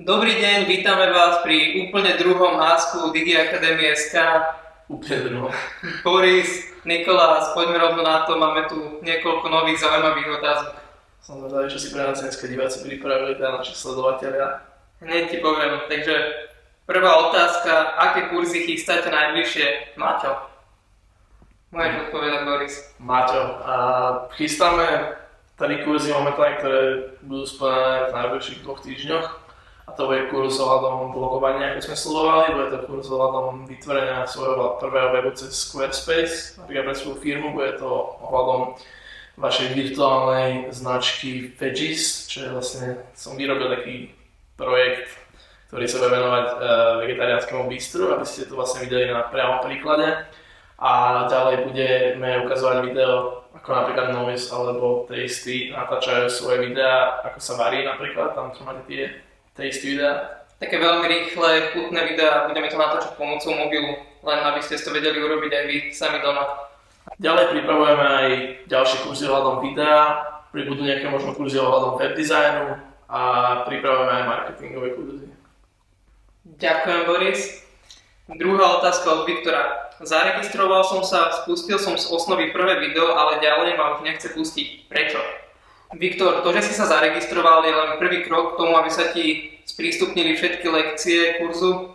Dobrý deň, vítame vás pri úplne druhom hásku Digi Akadémie.sk. Úplne druhom. Boris, Nikolás, poďme rovno na to, máme tu niekoľko nových zaujímavých otázok. Som zvedavý, čo si pre nás dneska diváci pripravili, teda naši sledovatelia. Hneď ti poviem, takže prvá otázka, aké kurzy chystáte najbližšie? Maťo. Môžeš odpovedať, Boris. Maťo, chystáme 3 kurzy momentálne, ktoré budú spojené v najbližších 2 týždňoch. A to bude kurz ohľadom blogovania, ako sme sledovali, bude to kurz ohľadom vytvorenia svojho prvého webu cez Squarespace, napríklad pre svoju firmu, bude to ohľadom vašej virtuálnej značky Veggies, čo je vlastne, som vyrobil taký projekt, ktorý sa bude venovať vegetariánskemu bistru, aby ste to vlastne videli na priamom príklade. A ďalej budeme ukazovať video, ako napríklad Noise alebo Tasty natáčajú svoje videá, ako sa varí napríklad, tam čo máte tie Tasty videá. Také veľmi rýchle, chutné videá, budeme to natáčať pomocou mobilu, len aby ste to vedeli urobiť aj vy sami doma. Ďalej pripravujeme aj ďalšie kurzy ohľadom videa, pribudú nejaké možno kurzy ohľadom web designu a pripravujeme aj marketingové kurzy. Ďakujem, Boris. Druhá otázka od Viktora. Zaregistroval som sa, spustil som z osnovy prvé video, ale ďalej ma už nechce pustiť. Prečo? Viktor, to, že si sa zaregistroval, je len prvý krok k tomu, aby sa ti sprístupnili všetky lekcie kurzu.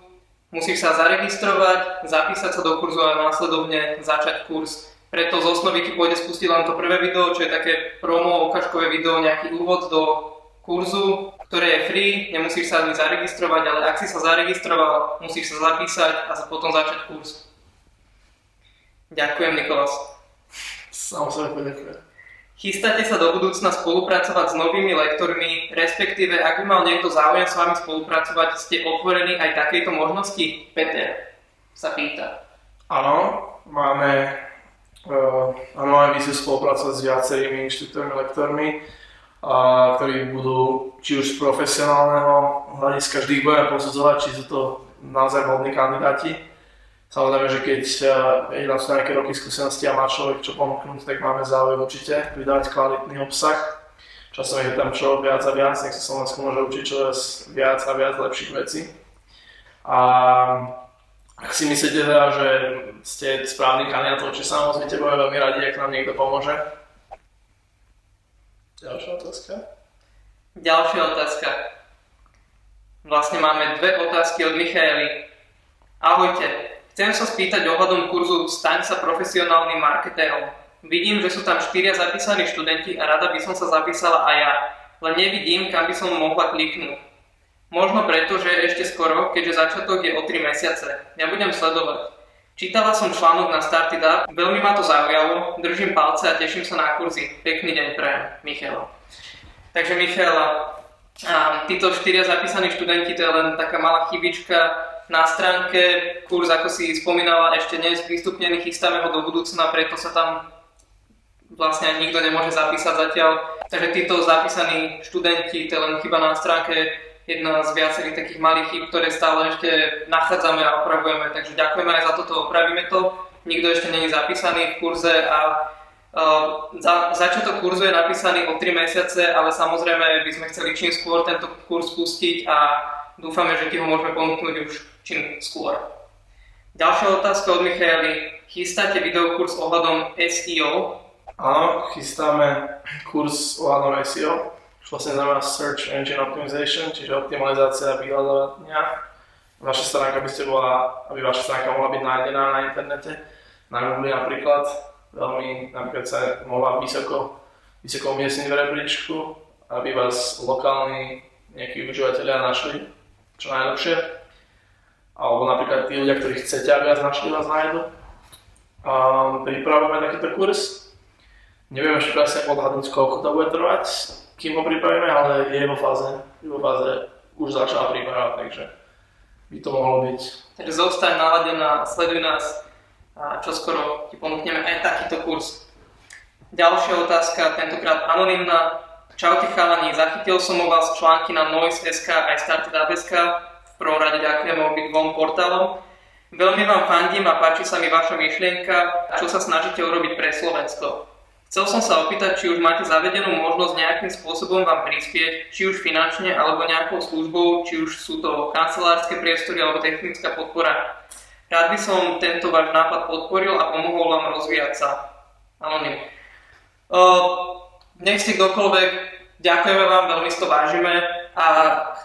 Musíš sa zaregistrovať, zapísať sa do kurzu a následovne začať kurz. Preto z osnovy ti pôjde spustiť len to prvé video, čo je také promo, ukážkové video, nejaký úvod do kurzu, ktoré je free, nemusíš sa ani zaregistrovať, ale ak si sa zaregistroval, musíš sa zapísať a potom začať kurz. Ďakujem, Nikolás. Sám sa poďakujem. Chystáte sa do budúcna spolupracovať s novými lektormi, respektíve ak by mal niekto záujem s vami spolupracovať, ste otvorení aj takejto možnosti? Peter sa pýta. Áno, máme víziu spolupracovať s viacerými inštruktórmi, lektormi, ktorí budú či už z profesionálneho hľadiska, vždy ich budeme posudzovať, či sú to naozaj vhodní kandidáti. Samozrejme, že keď je nás nejaké roky skúsenosti a má človek čo ponúknuť, tak máme záujem určite vydávať kvalitný obsah. Časom je tam čo viac a viac, nech sa Slovensku môže učiť čoraz viac a viac lepších vecí. A ak si myslíte teda, že ste správny kandidát, či sa nám ozvite, budeme veľmi radi, ak nám niekto pomôže. Ďalšia otázka. Ďalšia otázka. Vlastne máme 2 otázky od Michaely. Ahojte. Chcem sa spýtať ohľadom kurzu Staň sa profesionálnym marketérom. Vidím, že sú tam 4 zapísaní študenti a rada by som sa zapísala aj ja, len nevidím, kam by som mohla kliknúť. Možno preto, že je ešte skoro, keďže začiatok je o 3 mesiace. Nebudem sledovať. Čítala som článok na Started Up, veľmi ma to zaujalo, držím palce a teším sa na kurzy. Pekný deň prajem, Michaela. Takže Michaela, títo 4 zapísaní študenti, to je len taká malá chybička na stránke. Kurz, ako si spomínala, ešte nie je sprístupnený, chystáme ho do budúcna, preto sa tam vlastne nikto nemôže zapísať zatiaľ. Takže títo zapísaní študenti, to je len chyba na stránke, jedna z viacerých takých malých chyb, ktoré stále ešte nachádzame a opravujeme. Takže ďakujeme aj za toto, opravíme to. Nikto ešte nie je zapísaný v kurze a začiatok kurzu je napísaný o 3 mesiace, ale samozrejme by sme chceli čím skôr tento kurz spustiť a dúfame, že ti ho môžeme ponúknuť už čím skôr. Ďalšia otázka od Michaely. Chystáte videokurs ohľadom SEO? Áno, chystáme kurz ohľadom SEO, čo vlastne znamená Search Engine Optimization, čiže optimalizácia vyhľadávania. Vaša stránka aby vaša stránka mohla byť nájdená na internete, na Google napríklad. Veľmi napríklad sa mohla vysoko umiestniť v rebríčku, aby vás lokálni nejakí užívateľia našli čo najlepšie. Alebo napríklad tí ľudia, ktorí chcete, aby vás našli, vás nájdu. Pripravujeme takýto kurz. Neviem ešte presne odhadnúť, koľko to bude trvať, kým ho pripravíme, ale je vo fáze už začala príprava, takže by to mohlo byť. Takže zostaň naladená, sleduj nás a čoskoro ti ponúkneme aj takýto kurz. Ďalšia otázka, tentokrát anonymná. Čaute chalani, zachytil som o vás články na Noise.sk aj Startup.sk. V prvom rade ďakujem obidvom portálom. Veľmi vám fandím a páči sa mi vaša myšlienka, čo sa snažíte urobiť pre Slovensko. Chcel som sa opýtať, či už máte zavedenú možnosť nejakým spôsobom vám prispieť, či už finančne alebo nejakou službou, či už sú to kancelárske priestory alebo technická podpora. Rád by som tento váš nápad podporil a pomohol vám rozvíjať sa. Anonym. Nech ste kdokoľvek, ďakujeme vám, veľmi si to vážime a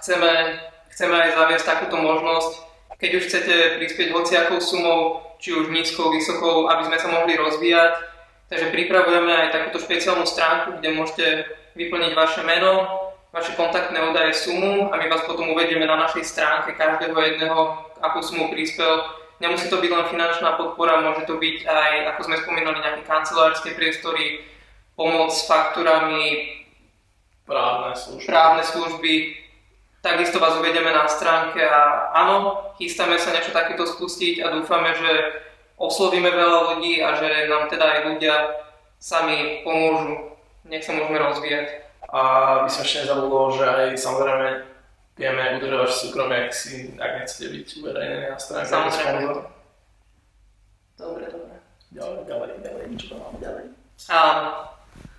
chceme aj zaviesť takúto možnosť, keď už chcete prispieť hociakou sumou, či už nízkou, vysokou, aby sme sa mohli rozvíjať. Takže pripravujeme aj takúto špeciálnu stránku, kde môžete vyplniť vaše meno, vaše kontaktné údaje, sumu a my vás potom uvedieme na našej stránke každého jedného, akú sumu prispel. Nemusí to byť len finančná podpora, môže to byť aj, ako sme spomínali, nejaké kancelárske priestory, pomoc s faktúrami, právne služby. Takisto vás uvedieme na stránke a áno, chystáme sa niečo takéto spustiť a dúfame, že oslovíme veľa ľudí a že nám teda aj ľudia sami pomôžu. Nech sa môžeme rozvíjať. A by som ešte nezabudol, že aj samozrejme vieme udržovať súkromie, ak nechcete byť uverejnený na stránke. Samozrejme. Dobre. Ďalej, čo to mám ďalej?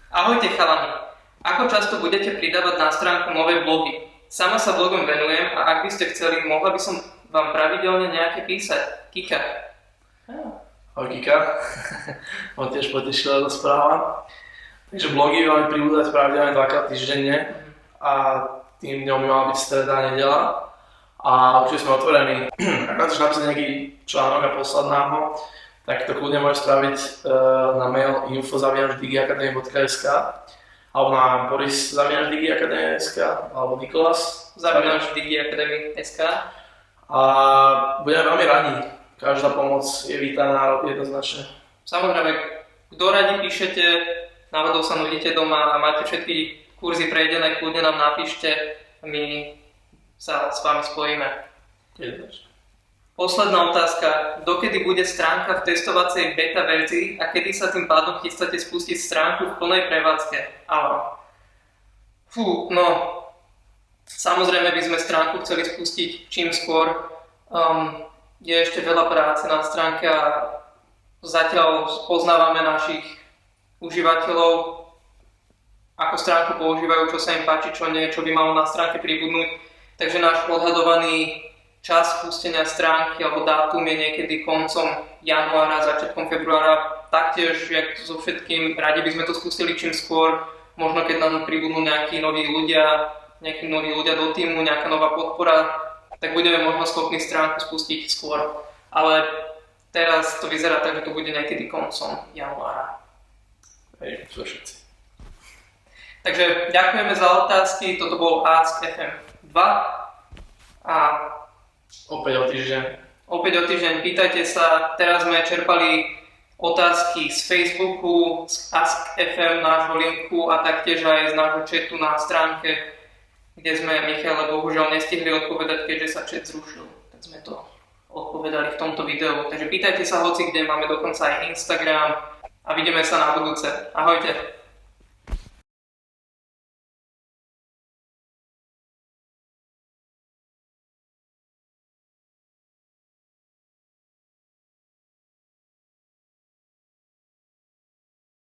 Ahojte chalani. Ako často budete pridávať na stránku nové blogy? Sama sa blogom venujem a ak by ste chceli, mohla by som vám pravidelne nejaké písať. Kika. Ahoj Kika, on tiež potešila do správa. Takže blogy máme pribúdať pravidelne 2-krát týždenne a tým dňom by mala byť streda, nedeľa. A určite sme otvorení. Ak chceš napísať nejaký článok a poslať nám ho, tak to kľudne môžeš spraviť na mail info@digiacademy.sk alebo na boris@digiacademy.sk alebo Nikolas@digiacademy.sk a budeme veľmi radi. Každá pomoc je vítaná jednoznačne. Samozrejme, kto radi píšete, náhodou sa nudíte doma a máte všetky kurzy prejdené, kľudne nám napíšte a my sa s vami spojíme. Jednoznačne. Posledná otázka. Dokedy bude stránka v testovacej beta verzii a kedy sa tým pádom chystáte spustiť stránku v plnej prevádzke? Áno. Samozrejme by sme stránku chceli spustiť čím skôr. Je ešte veľa práce na stránke a zatiaľ poznávame našich užívateľov, ako stránku používajú, čo sa im páči, čo nie, čo by malo na stránke pribudnúť. Takže náš odhadovaný čas spustenia stránky alebo dátum je niekedy koncom januára, začiatkom februára. Taktiež, jak so všetkým, radi by sme to spustili čím skôr, možno keď nám pribudnú nejakí noví ľudia do týmu, nejaká nová podpora, tak budeme možno schopní stránku spustiť skôr. Ale teraz to vyzerá tak, že to bude niekedy koncom januára. Hej, sú všetci. Takže ďakujeme za otázky, toto bol Ask FM 2 a opäť o týždeň pýtajte sa. Teraz sme čerpali otázky z Facebooku, z Ask FM, nášho linku a taktiež aj z nášho chatu na stránke, kde sme Michale bohužiaľ nestihli odpovedať, keďže sa chat zrušil. Tak sme to odpovedali v tomto videu. Takže pýtajte sa hoci kde, máme dokonca aj Instagram a vidíme sa na budúce. Ahojte.